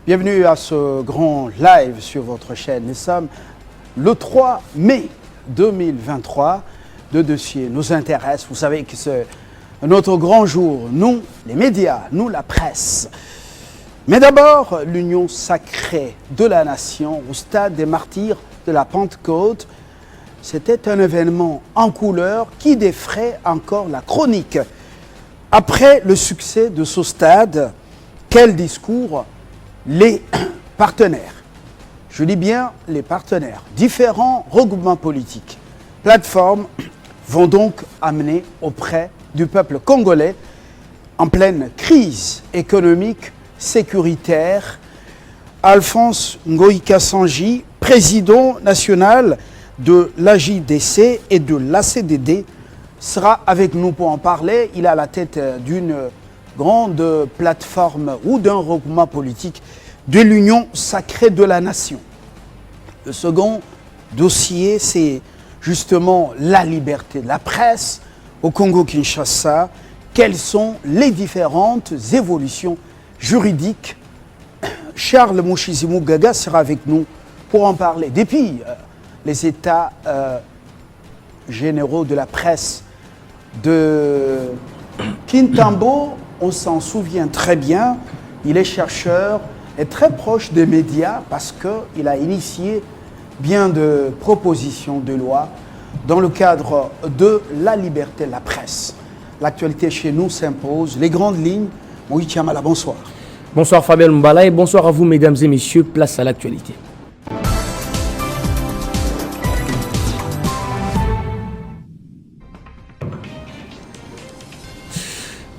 Bienvenue à ce grand live sur votre chaîne. Nous sommes le 3 mai 2023. Deux dossiers nous intéressent. Vous savez que c'est notre grand jour. Nous, les médias, nous, la presse. Mais d'abord, l'union sacrée de la nation au stade des martyrs de la Pentecôte. C'était un événement en couleur qui défraie encore la chronique. Après le succès de ce stade, quel discours les partenaires, je dis bien les partenaires, différents regroupements politiques, plateformes, vont donc amener auprès du peuple congolais en pleine crise économique, sécuritaire. Alphonse Ngoïka Sanji, président national de l'AJDC et de l'ACDD, sera avec nous pour en parler. Il est à la tête d'une grande plateforme ou d'un regroupement politique de l'Union sacrée de la nation. Le second dossier, c'est justement la liberté de la presse au Congo-Kinshasa. Quelles sont les différentes évolutions juridiques? Charles Mushizimu Gaga sera avec nous pour en parler. Depuis les états généraux de la presse de Kintambo, on s'en souvient très bien, il est chercheur, est très proche des médias parce qu'il a initié bien de propositions de loi dans le cadre de la liberté de la presse. L'actualité chez nous s'impose. Les grandes lignes, Moïse Chamala, bonsoir. Bonsoir Fabien Mbala et bonsoir à vous mesdames et messieurs, place à l'actualité.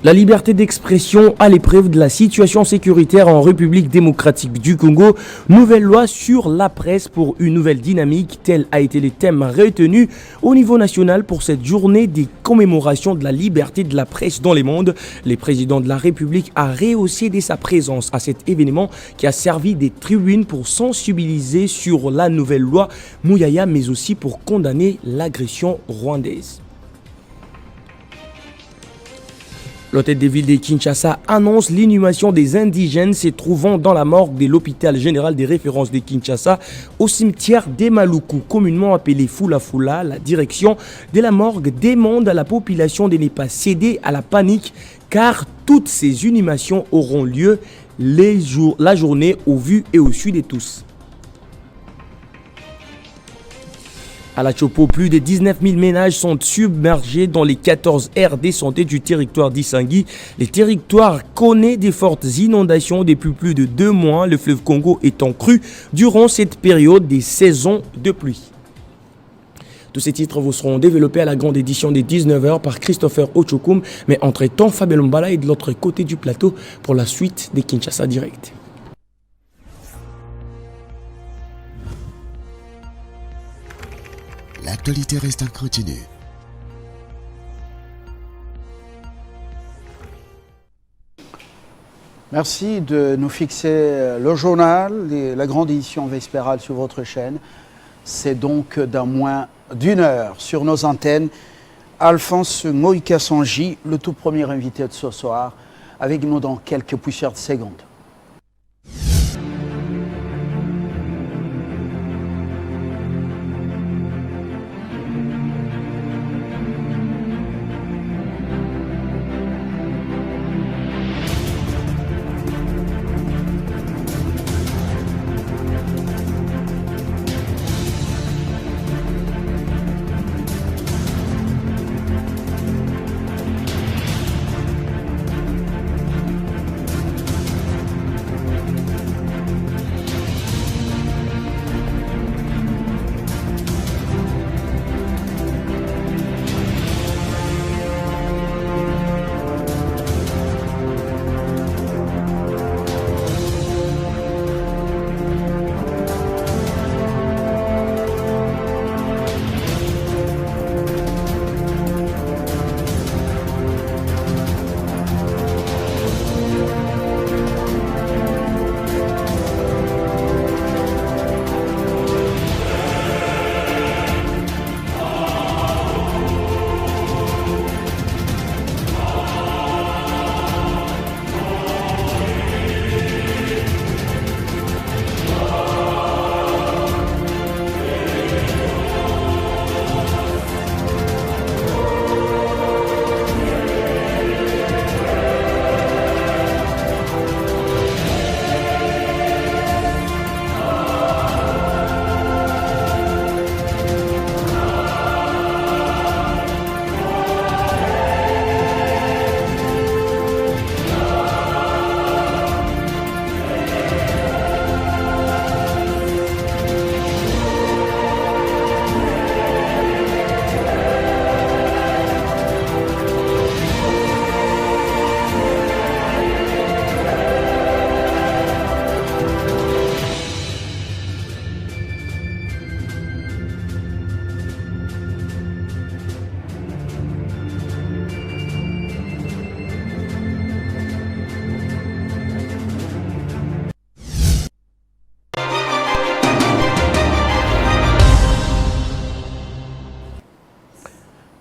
La liberté d'expression à l'épreuve de la situation sécuritaire en République démocratique du Congo. Nouvelle loi sur la presse pour une nouvelle dynamique. Tel a été le thème retenu au niveau national pour cette journée des commémorations de la liberté de la presse dans le monde. Le président de la République a rehaussé dès sa présence à cet événement qui a servi des tribunes pour sensibiliser sur la nouvelle loi Mouyaya, mais aussi pour condamner l'agression rwandaise. L'hôtel de ville de Kinshasa annonce l'inhumation des indigènes se trouvant dans la morgue de l'hôpital général des références de Kinshasa au cimetière des Maluku, communément appelé Fula Fula. La direction de la morgue demande à la population de ne pas céder à la panique car toutes ces inhumations auront lieu la journée au vu et au su de tous. À la Chopo, plus de 19 000 ménages sont submergés dans les 14 aires de santé du territoire d'Issangui. Le territoire connaît des fortes inondations depuis plus de 2 mois, le fleuve Congo étant cru durant cette période des saisons de pluie. Tous ces titres vous seront développés à la grande édition des 19h par Christopher Ochokoum. Mais entre-temps, Fabien Mbala est de l'autre côté du plateau pour la suite des Kinshasa Direct. L'actualité reste en continu. Merci de nous fixer le journal, la grande édition vespérale sur votre chaîne. C'est donc dans moins d'1 heure sur nos antennes. Alphonse Ngoïka Sanji, le tout premier invité de ce soir, avec nous dans quelques poussières de secondes.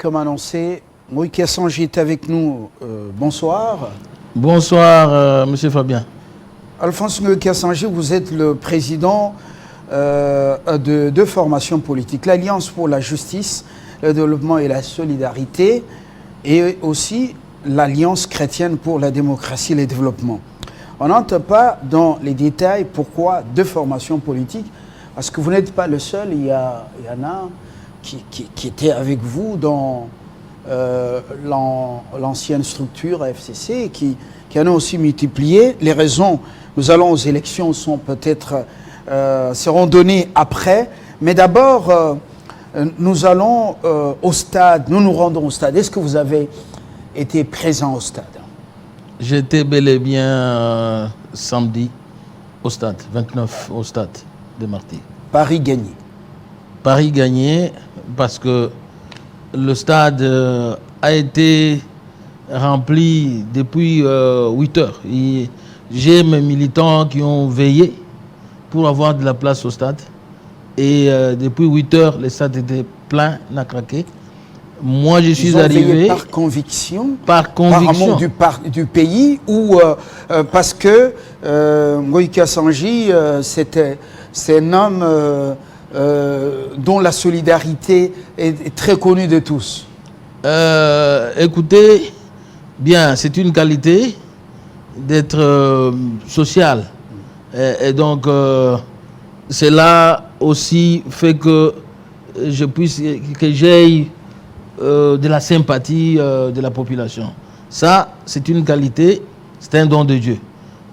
comme annoncé, Moïse Kassangi est avec nous. Bonsoir. Bonsoir, Monsieur Fabien. Alphonse Kassangi, vous êtes le président de formation politique, l'Alliance pour la justice, le développement et la solidarité, et aussi l'Alliance chrétienne pour la démocratie et le développement. On n'entre pas dans les détails pourquoi deux formations politiques, parce que vous n'êtes pas le seul, il y en a qui étaient avec vous dans l'ancienne structure FCC, qui en ont aussi multiplié. Les raisons, nous allons aux élections, seront données après, mais d'abord, nous allons au stade, nous nous rendons au stade. Est-ce que vous avez été présent au stade? J'étais bel et bien samedi au stade, 29 au stade de Marty. Paris gagné. Paris gagné parce que le stade a été rempli depuis 8 heures. J'ai mes militants qui ont veillé pour avoir de la place au stade. Et depuis 8 heures, le stade était plein, n'a craqué. Moi, je suis arrivé par conviction, par conviction du pays, ou parce que Moïse Kassangi, c'est un homme dont la solidarité est très connue de tous. Écoutez, bien, c'est une qualité d'être social. Et donc, cela aussi fait que j'aie de la sympathie de la population. Ça, c'est une qualité, c'est un don de Dieu.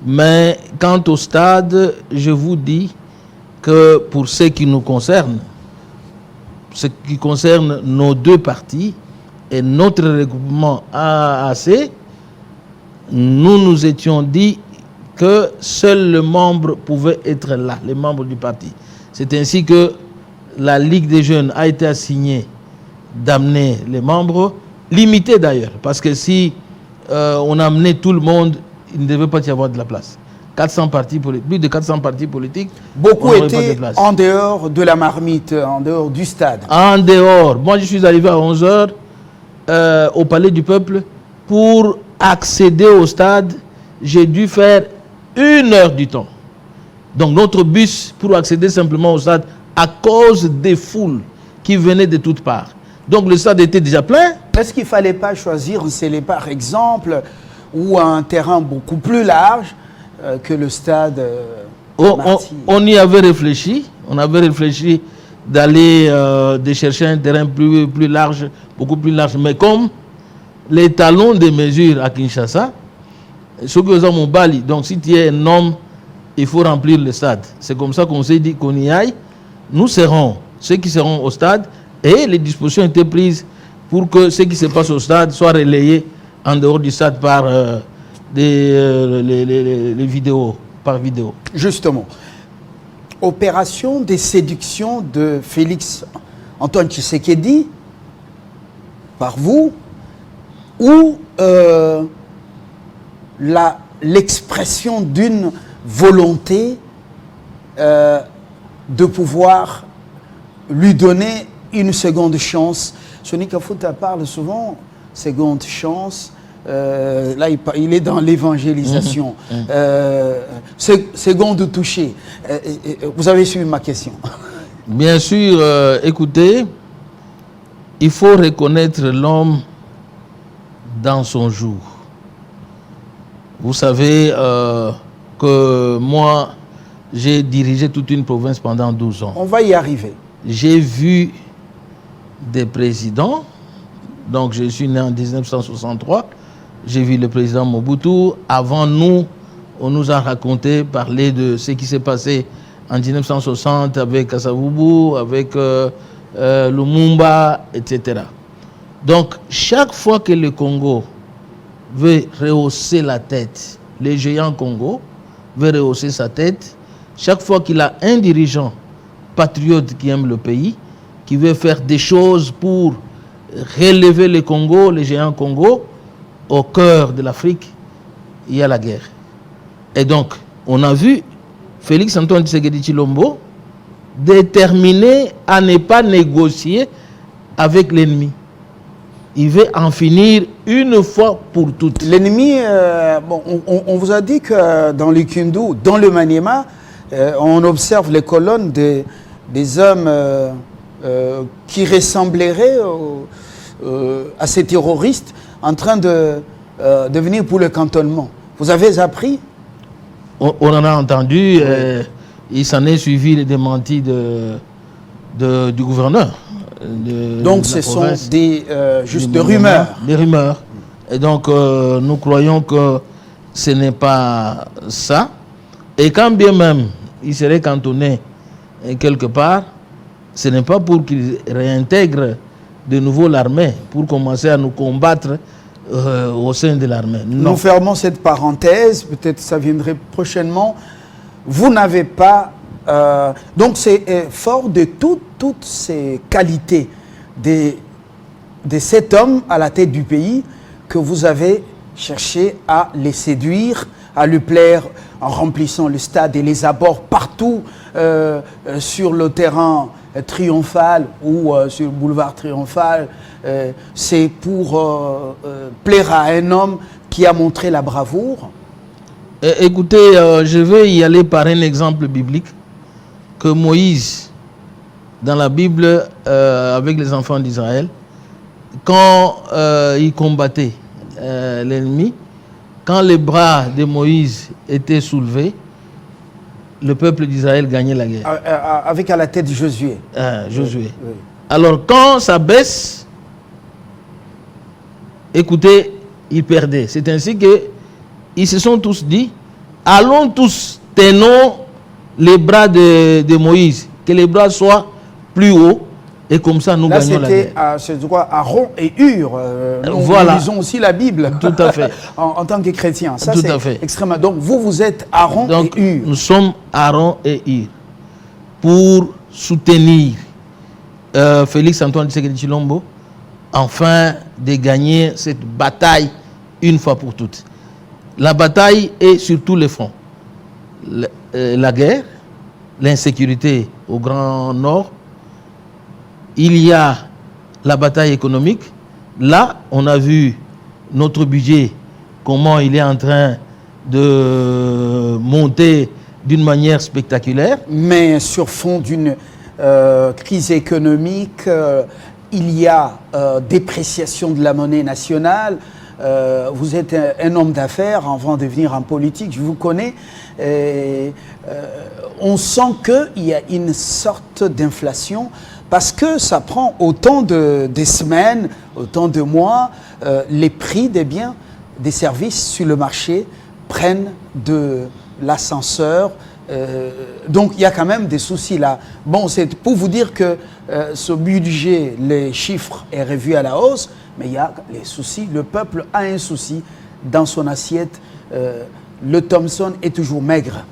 Mais quant au stade, je vous dis que pour ce qui nous concerne, ce qui concerne nos deux partis et notre regroupement AAC, nous nous étions dit que seul le membre pouvait être là, les membres du parti. C'est ainsi que la Ligue des jeunes a été assignée d'amener les membres, limités d'ailleurs, parce que si on amenait tout le monde, il ne devait pas y avoir de la place. 400 partis politiques, plus de 400 partis politiques. Beaucoup étaient en dehors de la marmite, en dehors du stade. En dehors. Moi, je suis arrivé à 11h au Palais du Peuple. Pour accéder au stade, j'ai dû faire 1 heure du temps. Donc, notre bus, pour accéder simplement au stade, à cause des foules qui venaient de toutes parts. Donc, le stade était déjà plein. Est-ce qu'il ne fallait pas choisir un Célé, par exemple, ou un terrain beaucoup plus large que le stade on y avait réfléchi. On avait réfléchi d'aller de chercher un terrain plus large, beaucoup plus large. Mais comme les talons de mesure à Kinshasa, ceux qui ont mon bali, donc si tu es un homme, il faut remplir le stade. C'est comme ça qu'on s'est dit qu'on y aille. Nous serons, ceux qui seront au stade, et les dispositions étaient prises pour que ce qui se passe au stade soit relayé en dehors du stade par les vidéos, par vidéo. Justement, opération de séduction de Félix Antoine Tshisekedi par vous, ou l'expression d'une volonté de pouvoir lui donner une seconde chance. Sonny Kafuta parle souvent seconde chance. Là, il est dans l'évangélisation. Seconde toucher. Vous avez suivi ma question. Bien sûr, écoutez, il faut reconnaître l'homme dans son jour. Vous savez que moi, j'ai dirigé toute une province pendant 12 ans. On va y arriver. J'ai vu des présidents. Donc, je suis né en 1963. J'ai vu le président Mobutu. Avant nous, on nous a raconté, parlé de ce qui s'est passé en 1960 avec Kasavubu, avec Lumumba, etc. Donc, chaque fois que le Congo veut rehausser la tête, les géants Congo veut rehausser sa tête, chaque fois qu'il a un dirigeant patriote qui aime le pays, qui veut faire des choses pour relever le Congo, les géants Congo, au cœur de l'Afrique, il y a la guerre. Et donc, on a vu Félix Antoine Tshisekedi Tshilombo déterminé à ne pas négocier avec l'ennemi. Il veut en finir une fois pour toutes. L'ennemi, on vous a dit que dans le Kindu, dans le Maniema, on observe les colonnes des hommes qui ressembleraient à ces terroristes en train de venir pour le cantonnement. Vous avez appris? On en a entendu, il s'en est suivi les démentis du gouverneur. Donc ce sont juste des rumeurs. Des rumeurs. Et donc nous croyons que ce n'est pas ça. Et quand bien même il serait cantonné quelque part, ce n'est pas pour qu'il réintègre de nouveau l'armée, pour commencer à nous combattre au sein de l'armée. Nous fermons cette parenthèse, peut-être ça viendrait prochainement. Vous n'avez pas... donc c'est fort de toutes ces qualités de cet homme à la tête du pays que vous avez cherché à les séduire, à lui plaire en remplissant le stade et les abords partout sur le terrain triomphal ou sur le boulevard triomphal. C'est pour plaire à un homme qui a montré la bravoure. Écoutez, je vais y aller par un exemple biblique que Moïse, dans la Bible, avec les enfants d'Israël, quand il combattait l'ennemi, quand les bras de Moïse étaient soulevés, le peuple d'Israël gagnait la guerre. Avec à la tête Josué. Josué. Oui. Alors quand ça baisse, écoutez, ils perdaient. C'est ainsi qu'ils se sont tous dit, allons tous, tenons les bras de Moïse, que les bras soient plus hauts, et comme ça nous gagnons la guerre. Là c'était Aaron et Hur. Voilà. Nous lisons aussi la Bible. Tout à fait. en tant que chrétien. Ça Tout à fait. Extrêmement. Donc vous êtes Aaron Donc, et Hur. nous sommes Aaron et Hur pour soutenir Félix Antoine Tshisekedi Tshilombo, afin de gagner cette bataille une fois pour toutes. La bataille est sur tous les fronts. La guerre, l'insécurité au Grand Nord, il y a la bataille économique. Là, on a vu notre budget, comment il est en train de monter d'une manière spectaculaire. Mais sur fond d'une crise économique, il y a dépréciation de la monnaie nationale. Vous êtes un homme d'affaires avant de venir en politique, je vous connais. On sent qu'il y a une sorte d'inflation parce que ça prend autant de semaines, autant de mois. Les prix des biens, des services sur le marché prennent de l'ascenseur. Donc il y a quand même des soucis là. Bon, c'est pour vous dire que ce budget, les chiffres est revu à la hausse, mais il y a les soucis. Le peuple a un souci dans son assiette. Le Thomson est toujours maigre.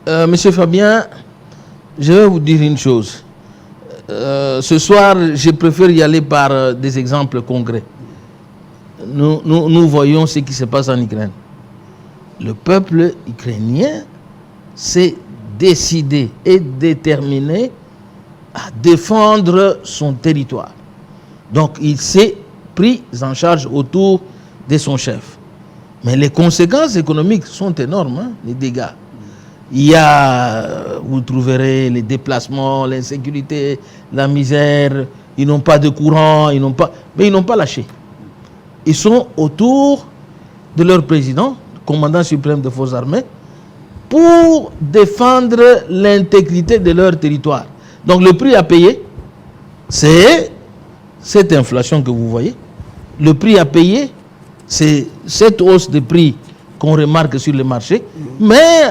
Monsieur Fabien, je vais vous dire une chose. Ce soir, je préfère y aller par des exemples concrets. Nous voyons ce qui se passe en Ukraine. Le peuple ukrainien s'est décidé et déterminé à défendre son territoire. Donc, il s'est pris en charge autour de son chef. Mais les conséquences économiques sont énormes, hein, les dégâts. Il y a, vous trouverez les déplacements, l'insécurité, la misère. Ils n'ont pas de courant, mais ils n'ont pas lâché. Ils sont autour de leur président, commandant suprême des forces armées, pour défendre l'intégrité de leur territoire. Donc le prix à payer, c'est cette inflation que vous voyez. Le prix à payer, c'est cette hausse de prix qu'on remarque sur le marché, mais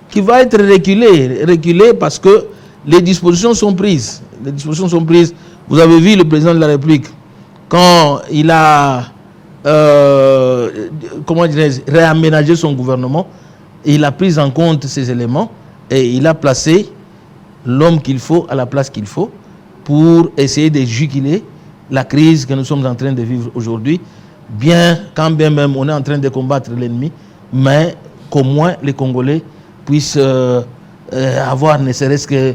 qui va être reculée parce que les dispositions sont prises. Les dispositions sont prises. Vous avez vu le président de la République, quand il a réaménagé son gouvernement, il a pris en compte ces éléments et il a placé l'homme qu'il faut à la place qu'il faut pour essayer de juguler la crise que nous sommes en train de vivre aujourd'hui. Quand bien même on est en train de combattre l'ennemi, mais qu'au moins les Congolais puissent avoir ne serait-ce que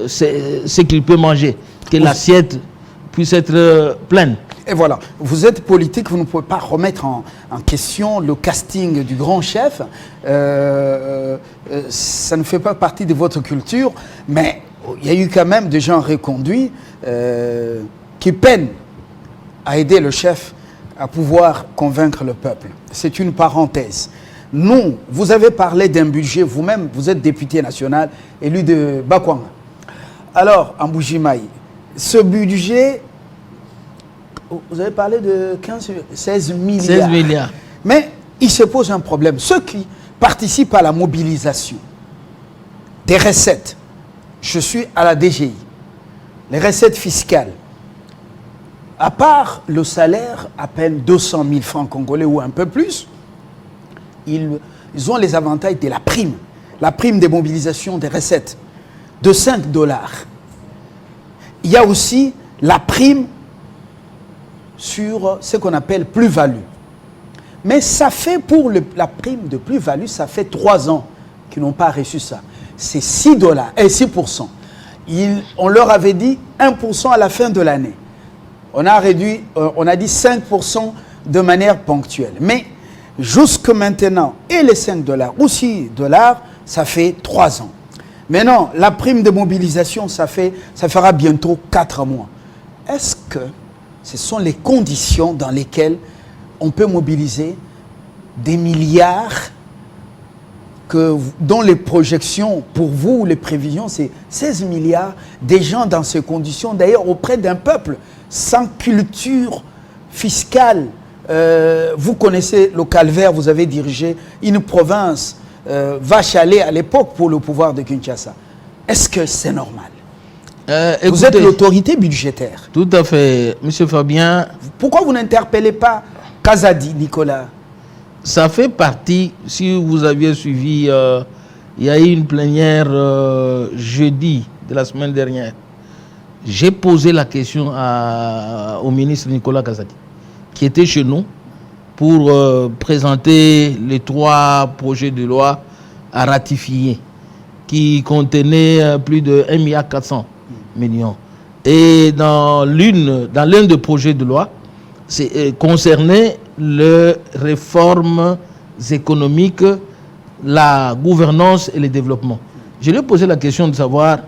ce qu'ils peuvent manger, que l'assiette puisse être pleine. Et voilà, vous êtes politique, vous ne pouvez pas remettre en question le casting du grand chef. Ça ne fait pas partie de votre culture, mais il y a eu quand même des gens reconduits qui peinent à aider le chef à pouvoir convaincre le peuple. C'est une parenthèse. Nous, vous avez parlé d'un budget, vous-même, vous êtes député national, élu de Bakwanga. Alors, en Mbuji-Mayi, ce budget, vous avez parlé de 16 milliards. 16 milliards. Mais il se pose un problème. Ceux qui participent à la mobilisation des recettes, je suis à la DGI, les recettes fiscales, à part le salaire, à peine 200 000 francs congolais ou un peu plus, ils ont les avantages de la prime de mobilisation des recettes de $5. Il y a aussi la prime sur ce qu'on appelle plus-value. Mais ça fait pour la prime de plus-value, ça fait 3 ans qu'ils n'ont pas reçu ça. C'est $6 et 6%. On leur avait dit 1% à la fin de l'année. On a réduit, on a dit 5% de manière ponctuelle. Mais jusque maintenant, et les $5 ou $6, ça fait 3 ans. Maintenant, la prime de mobilisation, ça fera bientôt 4 mois. Est-ce que ce sont les conditions dans lesquelles on peut mobiliser des milliards dont les projections, pour vous, les prévisions, c'est 16 milliards, des gens dans ces conditions, d'ailleurs auprès d'un peuple sans culture fiscale. Vous connaissez le calvaire, vous avez dirigé une province, vache à lait à l'époque pour le pouvoir de Kinshasa. Est-ce que c'est normal? Vous êtes l'autorité budgétaire. Tout à fait, M. Fabien. Pourquoi vous n'interpellez pas Kazadi, Nicolas? Ça fait partie, si vous aviez suivi, il y a eu une plénière jeudi de la semaine dernière. J'ai posé la question au ministre Nicolas Kazadi, qui était chez nous, pour présenter les 3 projets de loi à ratifier, qui contenaient plus de 1,4 milliard. Et dans l'un des projets de loi, concernait les réformes économiques, la gouvernance et le développement. Je lui ai posé la question de savoir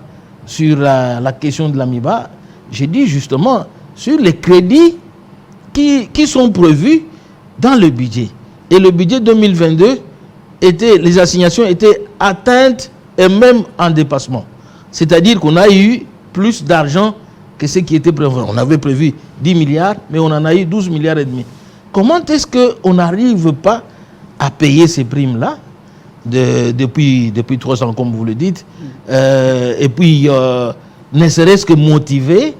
sur la question de l'AMIBA. J'ai dit justement sur les crédits qui sont prévus dans le budget. Et le budget 2022, les assignations étaient atteintes et même en dépassement. C'est-à-dire qu'on a eu plus d'argent que ce qui était prévu. On avait prévu 10 milliards, mais on en a eu 12 milliards et demi. Comment est-ce qu'on n'arrive pas à payer ces primes-là depuis 3 ans, comme vous le dites, et puis ne serait-ce que motiver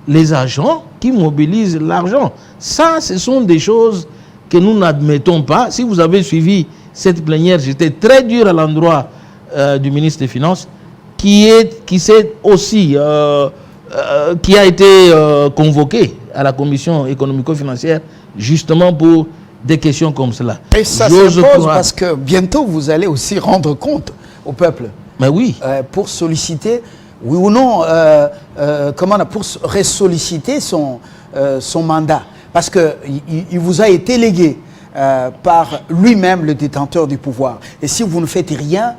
les agents qui mobilisent l'argent? Ça, ce sont des choses que nous n'admettons pas. Si vous avez suivi cette plénière, j'étais très dur à l'endroit du ministre des Finances, qui a été convoqué à la commission économico-financière justement pour des questions comme cela. Et ça s'impose parce que bientôt vous allez aussi rendre compte au peuple. Mais oui. Pour solliciter, oui ou non, pour ressolliciter son mandat. Parce qu'il vous a été légué par lui-même, le détenteur du pouvoir. Et si vous ne faites rien,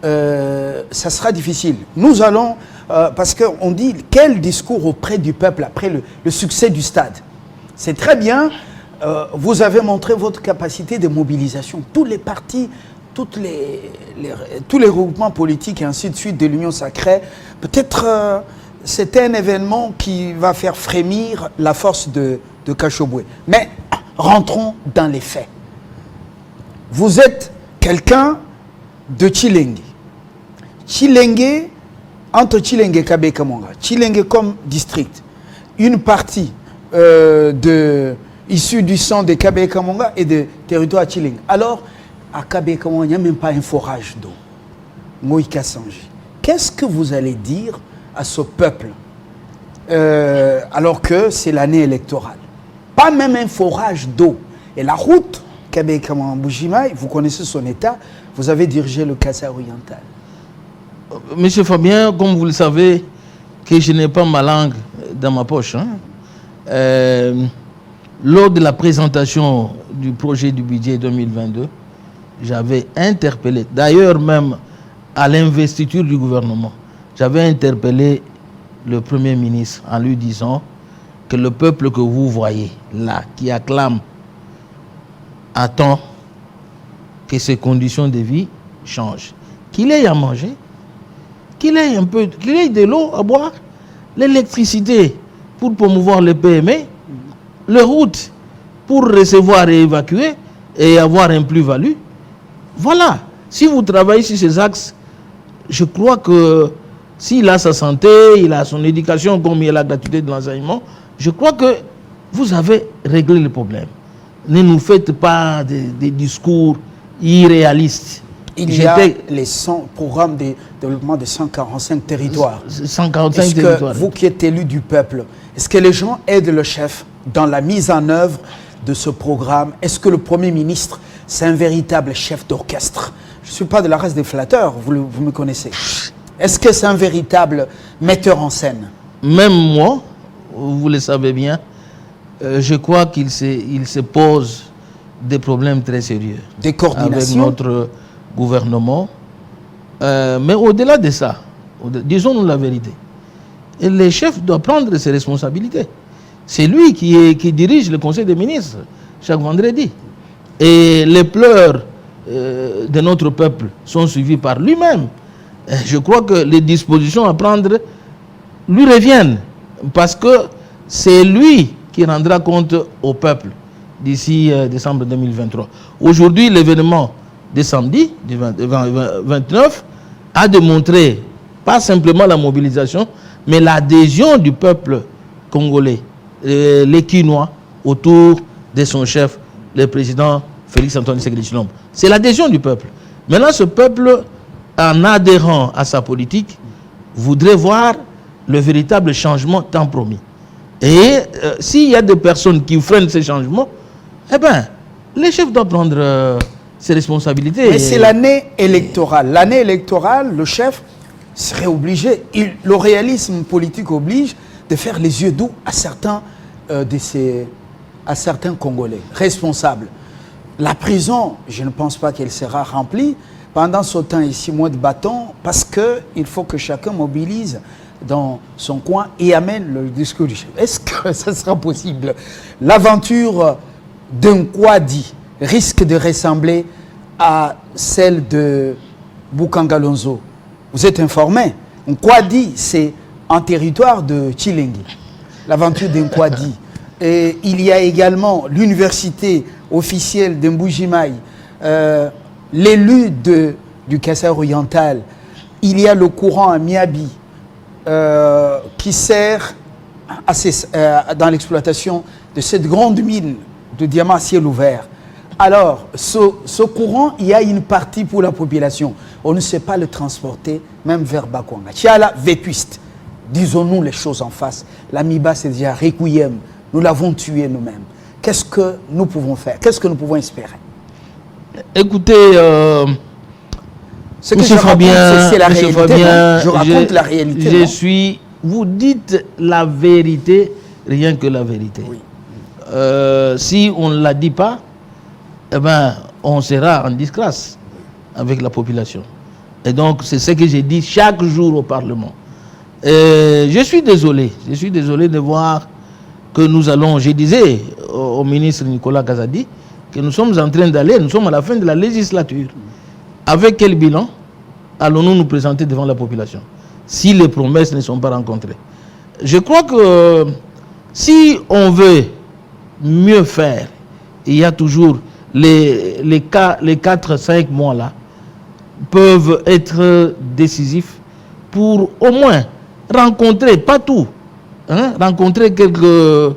ça sera difficile. Nous allons, parce qu'on dit, quel discours auprès du peuple après le succès du stade? C'est très bien, vous avez montré votre capacité de mobilisation. Tous les partis, tous les regroupements politiques et ainsi de suite de l'Union sacrée, peut-être c'est un événement qui va faire frémir la force de Kachoboué. Mais rentrons dans les faits. Vous êtes quelqu'un de Tshilenge. Tshilenge, entre Tshilenge et Kabé-Kamonga, Tshilenge comme district, une partie issue du sang de Kabé-Kamonga et de territoire Tshilenge. Alors, à Kabé-Kamonga, il n'y a même pas un forage d'eau. Moïka Sanji. Qu'est-ce que vous allez dire à ce peuple alors que c'est l'année électorale? Pas même un forage d'eau. Et la route Kabé-Kamonga-Mbuji-Mayi, vous connaissez son état, vous avez dirigé le Kassai oriental. Monsieur Fabien, comme vous le savez, que je n'ai pas ma langue dans ma poche. Lors de la présentation du projet du budget 2022, j'avais interpellé, d'ailleurs même à l'investiture du gouvernement, j'avais interpellé le Premier ministre en lui disant que le peuple que vous voyez là, qui acclame, attend que ses conditions de vie changent. Qu'il ait à manger, qu'il ait de l'eau à boire, l'électricité pour promouvoir le PME, les routes pour recevoir et évacuer et avoir un plus-value. Voilà. Si vous travaillez sur ces axes, je crois que s'il a sa santé, il a son éducation, comme il a la gratuité de l'enseignement, je crois que vous avez réglé le problème. Ne nous faites pas des discours irréalistes. Il y a les 100 programmes de développement de 145 territoires. 145 territoires. Vous qui êtes élu du peuple, est-ce que les gens aident le chef dans la mise en œuvre de ce programme? Est-ce que le Premier ministre, c'est un véritable chef d'orchestre? Je ne suis pas de la race des flatteurs, vous me connaissez. Est-ce que c'est un véritable metteur en scène? Même moi, vous le savez bien, je crois qu'il se pose des problèmes très sérieux. Des coordinations avec notre gouvernement. Mais au-delà de ça, disons-nous la vérité, et le chef doit prendre ses responsabilités. C'est lui qui dirige le Conseil des ministres chaque vendredi. Et les pleurs de notre peuple sont suivis par lui-même. Je crois que les dispositions à prendre lui reviennent, parce que c'est lui qui rendra compte au peuple d'ici décembre 2023. Aujourd'hui, l'événement de samedi, du 29, a démontré pas simplement la mobilisation, mais l'adhésion du peuple congolais, les Quinois, autour de son chef, le président Félix Antoine Tshisekedi Tshilombo. C'est l'adhésion du peuple. Maintenant, ce peuple, en adhérant à sa politique, voudrait voir le véritable changement tant promis. Et s'il y a des personnes qui freinent ces changements, eh bien, les chefs doivent prendre ses responsabilités. Mais c'est l'année électorale. L'année électorale, le chef serait obligé, le réalisme politique oblige, de faire les yeux doux à certains Congolais responsables. La prison, je ne pense pas qu'elle sera remplie pendant ce temps et 6 mois de bâton, parce qu'il faut que chacun mobilise dans son coin et amène le discours du chef. Est-ce que ça sera possible? L'aventure d'un Kwadi risque de ressembler à celle de Bukangalonzo. Vous êtes informé? Kwadi, c'est un territoire de Chilengi. L'aventure d'un Kwadi. Et il y a également l'université officielle de Mbujimaï, l'élu du Kassai oriental. Il y a le courant à Miabi qui sert dans l'exploitation de cette grande mine de diamants à ciel ouvert. Alors, ce courant, il y a une partie pour la population. On ne sait pas le transporter, même vers Bakwanga. Tchala, vétuiste. Disons-nous les choses en face. L'Amiba, c'est déjà requiem. Nous l'avons tué nous-mêmes. Qu'est-ce que nous pouvons faire? Qu'est-ce que nous pouvons espérer? Écoutez, ce que je raconte, c'est la réalité. Je raconte la réalité. Vous dites la vérité, rien que la vérité. Oui. Si on ne la dit pas, eh ben, on sera en disgrâce avec la population. Et donc, c'est ce que j'ai dit chaque jour au Parlement. Je suis désolé de voir que nous allons, je disais au ministre Nicolas Kazadi, que nous sommes en train d'aller, nous sommes à la fin de la législature. Avec quel bilan allons-nous nous présenter devant la population si les promesses ne sont pas rencontrées? Je crois que si on veut mieux faire, il y a toujours les 4-5 mois là peuvent être décisifs pour au moins rencontrer, pas tout, rencontrer quelques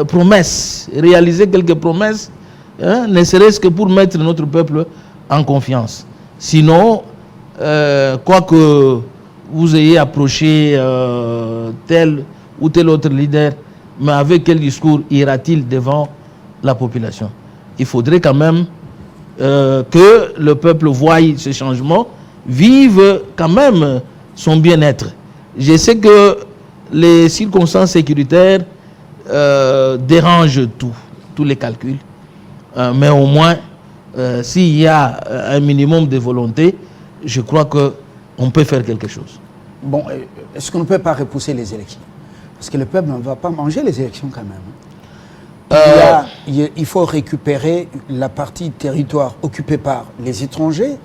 promesses, réaliser quelques promesses, ne serait-ce que pour mettre notre peuple en confiance. Sinon, quoi que vous ayez approché tel ou tel autre leader, mais avec quel discours ira-t-il devant la population? Il faudrait quand même que le peuple voie ce changement, vive quand même son bien-être. Je sais que les circonstances sécuritaires dérange tous les calculs. Mais au moins, s'il y a un minimum de volonté, je crois qu'on peut faire quelque chose. Bon, est-ce qu'on ne peut pas repousser les élections? Parce que le peuple ne va pas manger les élections quand même. Il faut récupérer la partie territoire occupée par les étrangers.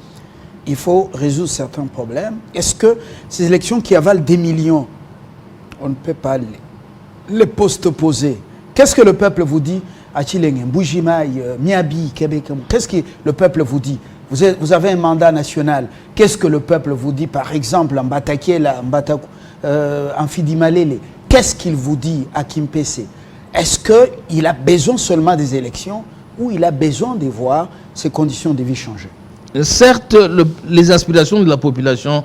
Il faut résoudre certains problèmes. Est-ce que ces élections qui avalent des millions, on ne peut pas les postposer? Qu'est-ce que le peuple vous dit à Chilenge, Mbujimaï, Miabi, Québec? Qu'est-ce que le peuple vous dit? Vous avez un mandat national. Qu'est-ce que le peuple vous dit, par exemple, en Batakiela, en Fidimalele? Qu'est-ce qu'il vous dit à Kimpese? Est-ce qu'il a besoin seulement des élections ou il a besoin de voir ses conditions de vie changer? Certes, les aspirations de la population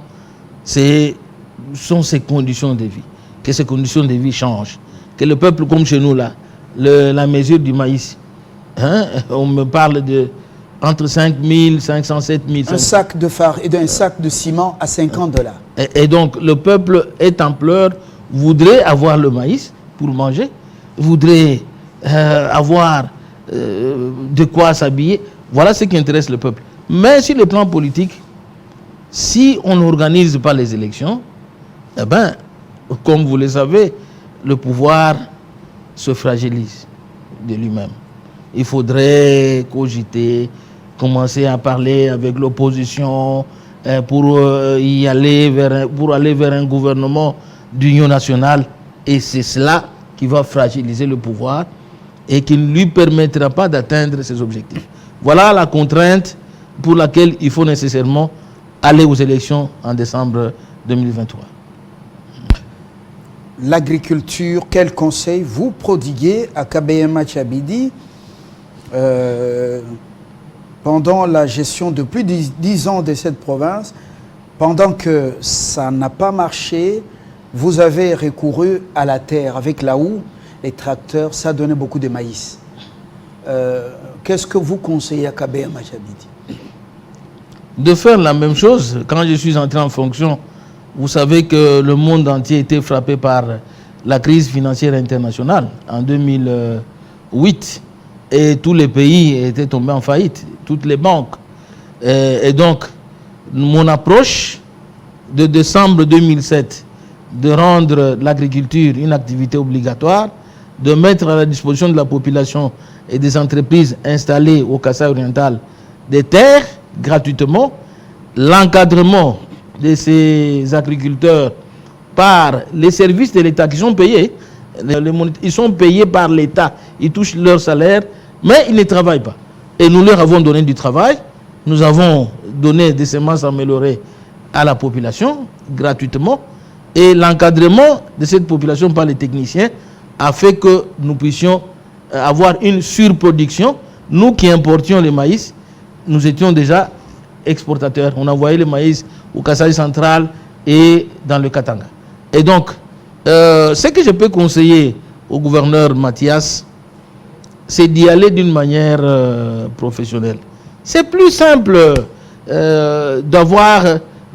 sont ces conditions de vie. Que ces conditions de vie changent. Que le peuple, comme chez nous, là, la mesure du maïs, hein, on me parle de entre 5 000, 500, 7 000. Un sac de phare et d'un sac de ciment à $50. Et donc, le peuple est en pleurs, voudrait avoir le maïs pour manger, voudrait avoir de quoi s'habiller. Voilà ce qui intéresse le peuple. Mais sur le plan politique, si on n'organise pas les élections, eh ben, comme vous le savez, le pouvoir se fragilise de lui-même. Il faudrait cogiter, commencer à parler avec l'opposition pour aller vers un gouvernement d'union nationale. Et c'est cela qui va fragiliser le pouvoir et qui ne lui permettra pas d'atteindre ses objectifs. Voilà la contrainte pour laquelle il faut nécessairement aller aux élections en décembre 2023. L'agriculture, quel conseil vous prodiguez à KBMA Tchabidi pendant la gestion de plus de 10 ans de cette province? Pendant que ça n'a pas marché, vous avez recouru à la terre avec la houe, les tracteurs, ça donnait beaucoup de maïs. Qu'est-ce que vous conseillez à KBMA Tchabidi? De faire la même chose. Quand je suis entré en fonction, vous savez que le monde entier était frappé par la crise financière internationale en 2008 et tous les pays étaient tombés en faillite, toutes les banques. Et donc, mon approche de décembre 2007 de rendre l'agriculture une activité obligatoire, de mettre à la disposition de la population et des entreprises installées au Kasaï oriental des terres gratuitement, l'encadrement de ces agriculteurs par les services de l'État qui sont payés. Ils sont payés par l'État, ils touchent leur salaire, mais ils ne travaillent pas. Et nous leur avons donné du travail, nous avons donné des semences améliorées à la population gratuitement, et l'encadrement de cette population par les techniciens a fait que nous puissions avoir une surproduction. Nous qui importions le maïs, nous étions déjà exportateurs. On envoyait le maïs au Kasaï central et dans le Katanga. Et donc, ce que je peux conseiller au gouverneur Mathias, c'est d'y aller d'une manière professionnelle. C'est plus simple d'avoir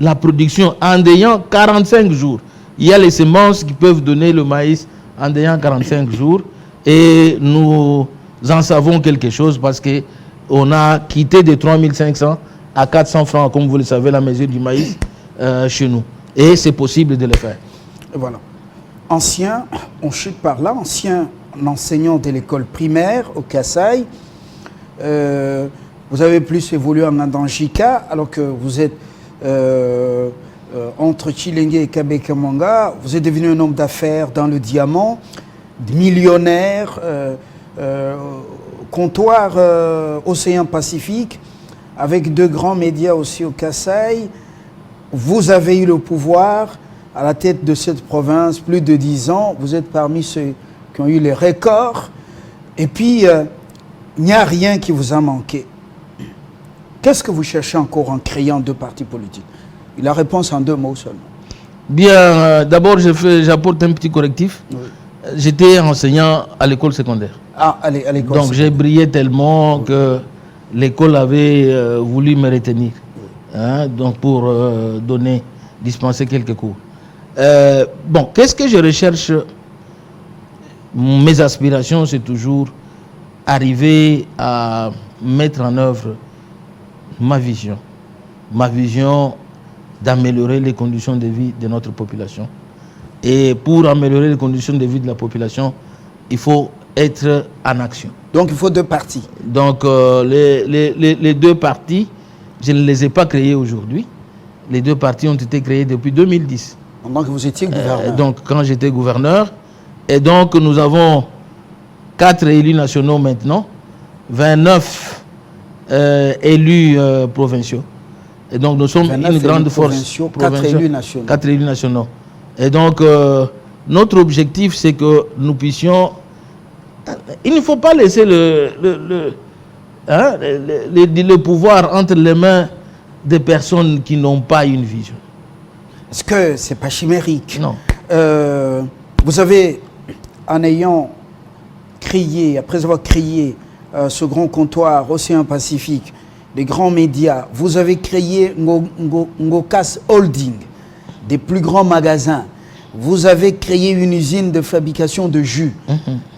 la production en ayant 45 jours. Il y a les semences qui peuvent donner le maïs en ayant 45 jours et nous en savons quelque chose parce qu'on a quitté de 3500 à 400 francs, comme vous le savez, la mesure du maïs chez nous. Et c'est possible de le faire. Voilà. Ancien, on chute par là, ancien enseignant de l'école primaire au Kasaï. Vous avez plus évolué en Andanjika, alors que vous êtes entre Chilenge et Kabekamanga. Vous êtes devenu un homme d'affaires dans le diamant, millionnaire, comptoir Océan Pacifique, avec deux grands médias aussi au Kasaï. Vous avez eu le pouvoir à la tête de cette province plus de 10 ans. Vous êtes parmi ceux qui ont eu les records. Et puis, il n'y a rien qui vous a manqué. Qu'est-ce que vous cherchez encore en créant deux partis politiques? La réponse en 2 mots seulement. Bien, d'abord, j'apporte un petit correctif. Oui. J'étais enseignant à l'école secondaire. Ah, à l'école. Donc, j'ai brillé tellement que l'école avait voulu me retenir. Hein, donc, pour dispenser quelques cours. Bon, qu'est-ce que je recherche? Mes aspirations, c'est toujours arriver à mettre en œuvre ma vision d'améliorer les conditions de vie de notre population. Et pour améliorer les conditions de vie de la population, il faut être en action. Donc il faut deux partis. Donc les deux partis, je ne les ai pas créés aujourd'hui. Les deux partis ont été créés depuis 2010. Pendant que vous étiez gouverneur. Donc quand j'étais gouverneur. Et donc nous avons 4 élus nationaux maintenant, 29 élus provinciaux. Et donc nous sommes une grande force. 4 élus nationaux. 4 élus nationaux. Et donc notre objectif, c'est que nous puissions... Il ne faut pas laisser le pouvoir entre les mains des personnes qui n'ont pas une vision. Est-ce que ce n'est pas chimérique? Non. Vous avez, en ayant créé, après avoir créé ce grand comptoir Océan-Pacifique, les grands médias, vous avez créé Ngokas Holding, des plus grands magasins. Vous avez créé une usine de fabrication de jus.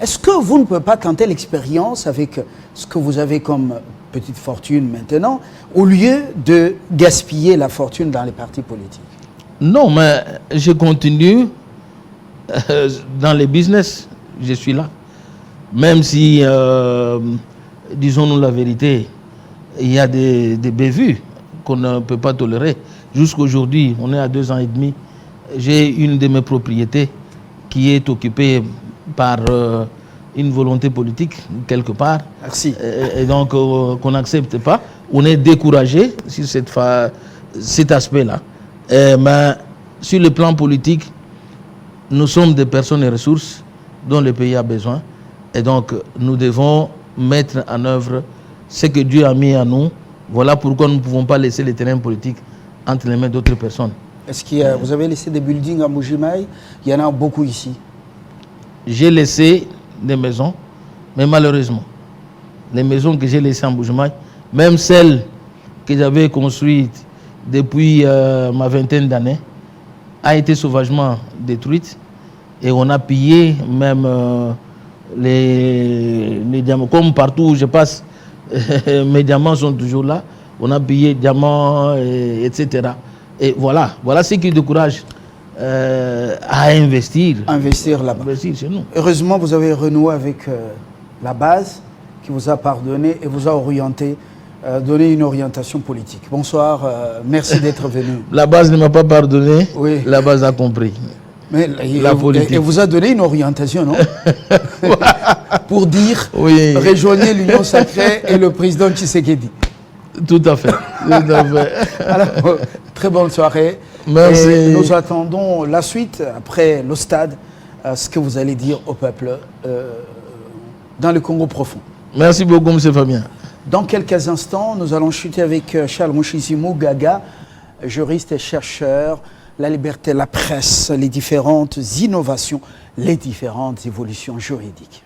Est-ce que vous ne pouvez pas tenter l'expérience avec ce que vous avez comme petite fortune maintenant, au lieu de gaspiller la fortune dans les partis politiques? Non, mais je continue dans les business. Je suis là. Même si, disons-nous la vérité, il y a des bévues qu'on ne peut pas tolérer. Jusqu'aujourd'hui, on est à 2 ans et demi. J'ai une de mes propriétés qui est occupée par une volonté politique, quelque part. Merci. Et donc, qu'on n'accepte pas. On est découragé sur cet aspect-là. Mais sur le plan politique, nous sommes des personnes et ressources dont le pays a besoin. Et donc, nous devons mettre en œuvre ce que Dieu a mis à nous. Voilà pourquoi nous ne pouvons pas laisser le terrain politique entre les mains d'autres personnes. Est-ce que vous avez laissé des buildings à Mbuji-Mayi? Il y en a beaucoup ici. J'ai laissé des maisons, mais malheureusement, les maisons que j'ai laissées à Mbuji-Mayi, même celles que j'avais construites depuis ma vingtaine d'années, a été sauvagement détruite. Et on a pillé même les diamants. Comme partout où je passe, mes diamants sont toujours là. On a pillé diamants, etc. Et voilà ce qui décourage à investir. Investir là-bas. Investir chez nous. Heureusement, vous avez renoué avec la base qui vous a pardonné et vous a orienté, donné une orientation politique. Bonsoir, merci d'être venu. La base ne m'a pas pardonné, oui. La base a compris. Mais la politique. Et vous a donné une orientation, non? Pour dire, oui. Rejoignez l'Union sacrée et le président Tshisekedi. Tout à fait. Tout à fait. Alors, très bonne soirée. Merci. Et nous attendons la suite, après le stade, ce que vous allez dire au peuple dans le Congo profond. Merci beaucoup, M. Fabien. Dans quelques instants, nous allons chuter avec Charles Mushizimou Gaga, juriste et chercheur, la liberté, la presse, les différentes innovations, les différentes évolutions juridiques.